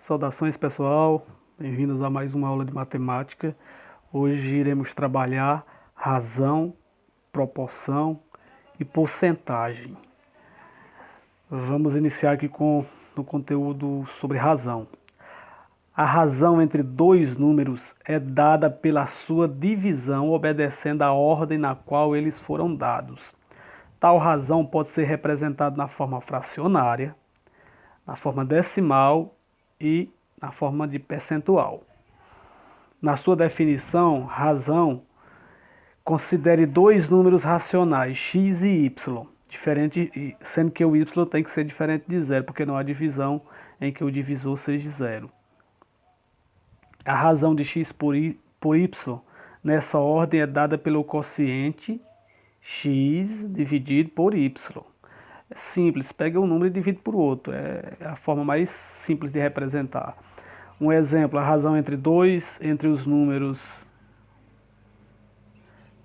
Saudações pessoal, bem-vindos a mais uma aula de matemática. Hoje iremos trabalhar razão, proporção e porcentagem. Vamos iniciar aqui com o conteúdo sobre razão. A razão entre dois números é dada pela sua divisão obedecendo à ordem na qual eles foram dados. Tal razão pode ser representada na forma fracionária, na forma decimal e na forma de percentual. Na sua definição, razão considere dois números racionais, x e y, sendo que o y tem que ser diferente de zero, porque não há divisão em que o divisor seja zero. A razão de x por y nessa ordem é dada pelo quociente x dividido por y. É simples, pega um número e divide por outro, é a forma mais simples de representar. Um exemplo, a razão entre os números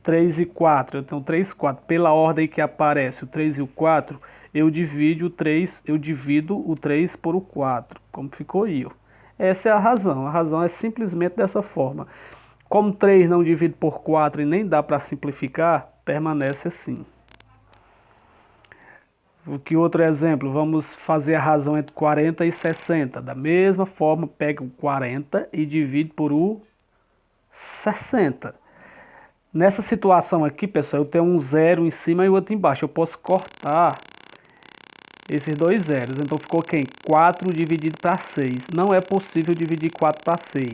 3 e 4, eu tenho 3 e 4, pela ordem que aparece o 3 e o 4, eu divido o 3 por o 4, como ficou aí, ó. Essa é a razão é simplesmente dessa forma. Como 3 não divide por 4 e nem dá para simplificar, permanece assim. Que outro exemplo? Vamos fazer a razão entre 40 e 60. Da mesma forma, pega o 40 e divide por o 60. Nessa situação aqui, pessoal, eu tenho um zero em cima e outro embaixo. Eu posso cortar esses dois zeros. Então ficou quem? 4 dividido para 6. Não é possível dividir 4 para 6.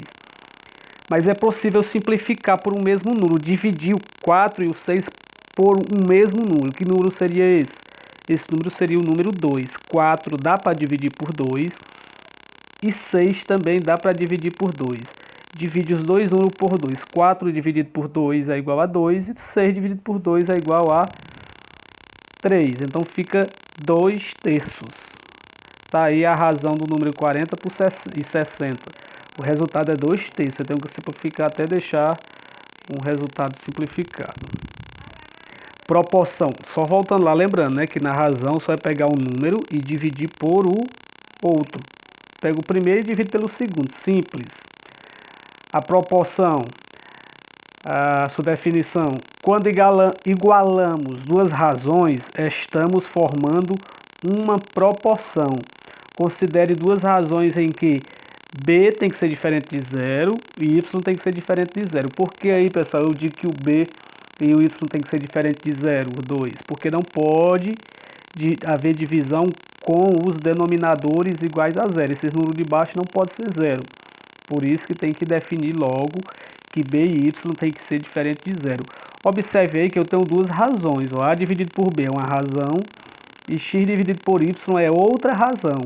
Mas é possível simplificar por um mesmo número. Dividir o 4 e o 6 por um mesmo número. Que número seria esse? Esse número seria o número 2. 4 dá para dividir por 2 e 6 também dá para dividir por 2. Divide os dois números por 2. 4 dividido por 2 é igual a 2 e 6 dividido por 2 é igual a 3. Então fica 2 terços. Está aí a razão do número 40 e 60. O resultado é 2 terços. Eu tenho que simplificar até deixar um resultado simplificado. Proporção, só voltando lá, lembrando, né, que na razão só é pegar um número e dividir por o outro. Pega o primeiro e divide pelo segundo, simples. A proporção, a sua definição, quando igualamos duas razões, estamos formando uma proporção. Considere duas razões em que B tem que ser diferente de zero e Y tem que ser diferente de zero. Por que aí, pessoal, eu digo que o B e o Y tem que ser diferente de 0, 2? Porque não pode haver divisão com os denominadores iguais a zero. Esse número de baixo não pode ser zero. Por isso que tem que definir logo que B e Y tem que ser diferente de zero. Observe aí que eu tenho duas razões. Ó, A dividido por B é uma razão e X dividido por Y é outra razão.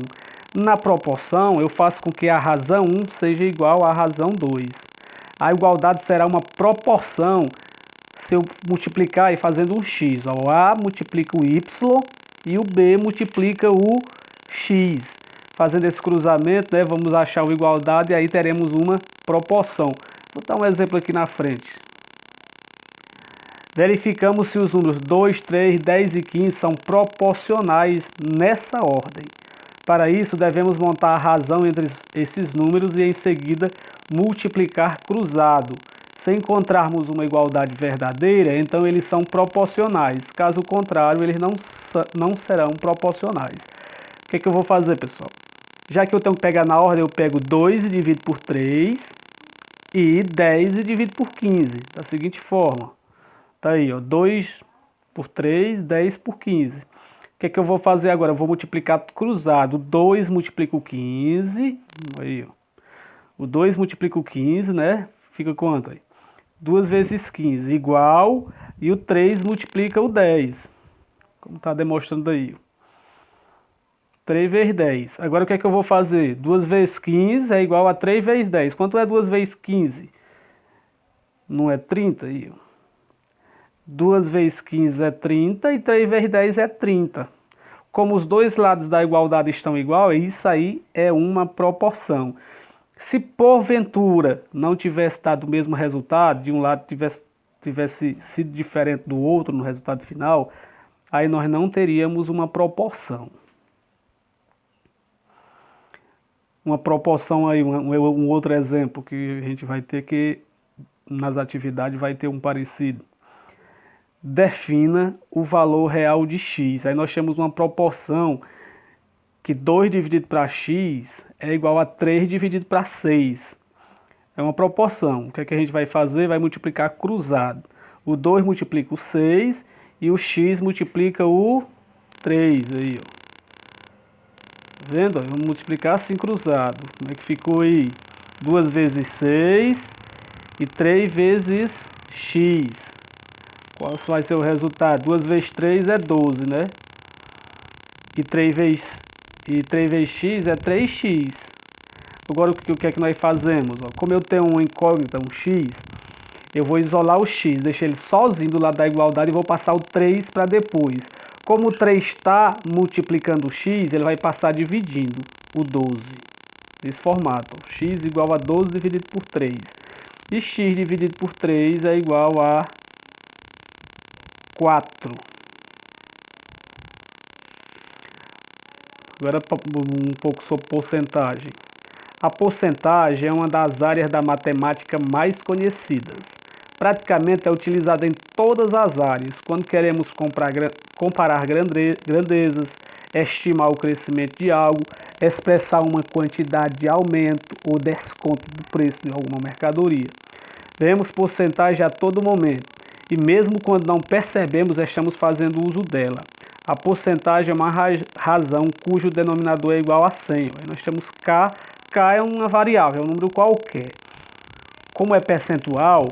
Na proporção, eu faço com que a razão 1 seja igual à razão 2. A igualdade será uma proporção se eu multiplicar e fazendo um x. O A multiplica o Y e o B multiplica o X. Fazendo esse cruzamento, né, vamos achar a igualdade e aí teremos uma proporção. Vou dar um exemplo aqui na frente. Verificamos se os números 2, 3, 10 e 15 são proporcionais nessa ordem. Para isso, devemos montar a razão entre esses números e em seguida multiplicar cruzado. Se encontrarmos uma igualdade verdadeira, então eles são proporcionais. Caso contrário, eles não serão proporcionais. O que é que eu vou fazer, pessoal? Já que eu tenho que pegar na ordem, eu pego 2 e divido por 3 e 10 e divido por 15. Da seguinte forma. Tá aí, ó, 2 por 3, 10 por 15. O que é que eu vou fazer agora? Eu vou multiplicar cruzado. 2 multiplica o 15. Aí, ó. O 2 multiplica o 15, né? Fica quanto aí? 2 vezes 15 igual, e o 3 multiplica o 10, como está demonstrando aí. 3 vezes 10. Agora o que é que eu vou fazer? 2 vezes 15 é igual a 3 vezes 10. Quanto é 2 vezes 15? Não é 30? Aí. 2 vezes 15 é 30 e 3 vezes 10 é 30. Como os dois lados da igualdade estão iguais, isso aí é uma proporção. Se porventura não tivesse dado o mesmo resultado, de um lado tivesse sido diferente do outro no resultado final, aí nós não teríamos uma proporção. uma proporção aí, um outro exemplo que a gente vai ter que nas atividades vai ter um parecido. Defina o valor real de x. Aí nós temos uma proporção que 2 dividido para x é igual a 3 dividido para 6. É uma proporção. O que é que a gente vai fazer? Vai multiplicar cruzado. O 2 multiplica o 6 e o x multiplica o 3 aí, ó. Vendo? Vamos multiplicar assim cruzado. Como é que ficou aí? 2 vezes 6 e 3 vezes x. Qual vai ser o resultado? 2 vezes 3 é 12, né? E 3 vezes x é 3x. Agora o que é que nós fazemos? Como eu tenho uma incógnita, um x, eu vou isolar o x, deixar ele sozinho do lado da igualdade e vou passar o 3 para depois. Como o 3 está multiplicando o x, ele vai passar dividindo o 12. Nesse formato, x igual a 12 dividido por 3. E x dividido por 3 é igual a 4. Agora um pouco sobre porcentagem. A porcentagem é uma das áreas da matemática mais conhecidas. Praticamente é utilizada em todas as áreas, quando queremos comparar grandezas, estimar o crescimento de algo, expressar uma quantidade de aumento ou desconto do preço de alguma mercadoria. Vemos porcentagem a todo momento, e mesmo quando não percebemos, estamos fazendo uso dela. A porcentagem é uma razão cujo denominador é igual a 100. Aí nós temos K. K é uma variável, é um número qualquer. Como é percentual,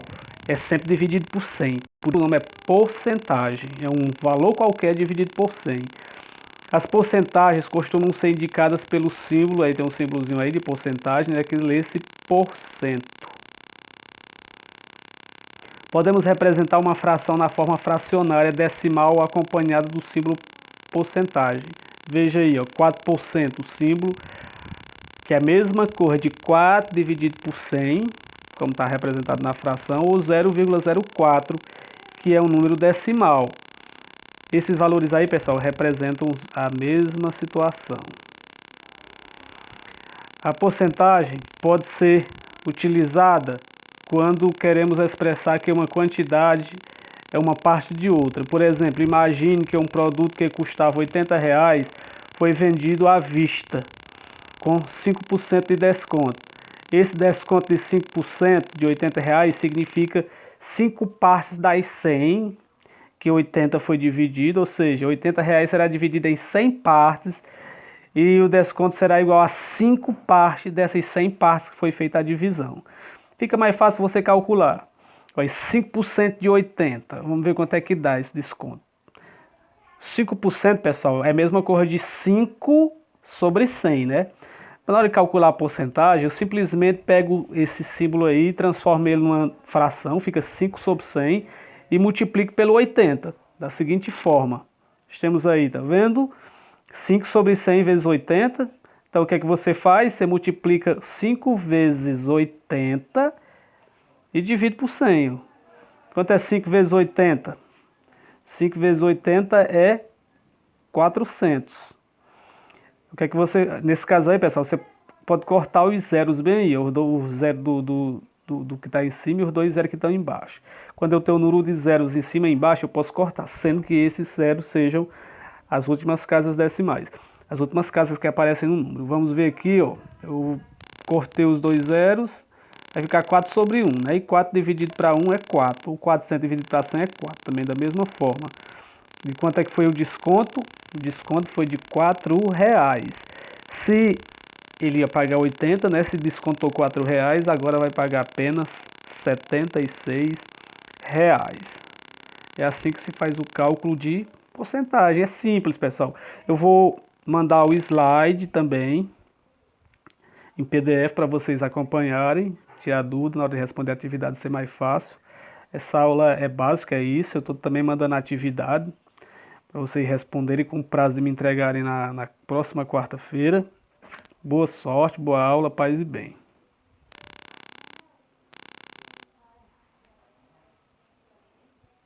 é sempre dividido por 100. Por o nome é porcentagem, é um valor qualquer dividido por 100. As porcentagens costumam ser indicadas pelo símbolo, aí tem um símbolozinho aí de porcentagem, né, que lê-se porcento. Podemos representar uma fração na forma fracionária decimal acompanhada do símbolo porcentagem. Veja aí, ó, 4%, o símbolo, que é a mesma cor de 4 dividido por 100, como está representado na fração, ou 0,04, que é um número decimal. Esses valores aí, pessoal, representam a mesma situação. A porcentagem pode ser utilizada quando queremos expressar que uma quantidade é uma parte de outra. Por exemplo, imagine que um produto que custava R$80 foi vendido à vista, com 5% de desconto. Esse desconto de 5% de R$80 significa 5 partes das 100, que 80 foi dividido, ou seja, R$80 será dividido em 100 partes, e o desconto será igual a 5 partes dessas 100 partes que foi feita a divisão. Fica mais fácil você calcular. 5% de 80. Vamos ver quanto é que dá esse desconto. 5%, pessoal, é a mesma coisa de 5 sobre 100, né? Na hora de calcular a porcentagem, eu simplesmente pego esse símbolo aí, transformo ele numa fração, fica 5 sobre 100, e multiplico pelo 80, da seguinte forma. Temos aí, tá vendo? 5 sobre 100 vezes 80. Então, o que é que você faz? Você multiplica 5 vezes 80 e divide por 100. Quanto é 5 vezes 80? 5 vezes 80 é 400. O que é que você... Nesse caso aí, pessoal, você pode cortar os zeros bem aí. O zero do que está em cima e os 2 zeros que estão embaixo. Quando eu tenho o número de zeros em cima e embaixo, eu posso cortar, sendo que esses zeros sejam as últimas casas decimais. As últimas casas que aparecem no número. Vamos ver aqui, ó. Eu cortei os 2 zeros, vai ficar 4 sobre 1, né? E 4 dividido para 1 é 4. O 400 dividido para 100 é 4, também da mesma forma. E quanto é que foi o desconto? O desconto foi de R$4. Se ele ia pagar 80, né? Se descontou R$4, agora vai pagar apenas R$76. É assim que se faz o cálculo de porcentagem. É simples, pessoal. Eu vou mandar o slide também em PDF para vocês acompanharem, tirar dúvida na hora de responder a atividade, ser mais fácil. Essa aula é básica, é isso. Eu estou também mandando a atividade para vocês responderem com prazo de me entregarem na próxima quarta-feira. Boa sorte, boa aula, paz e bem.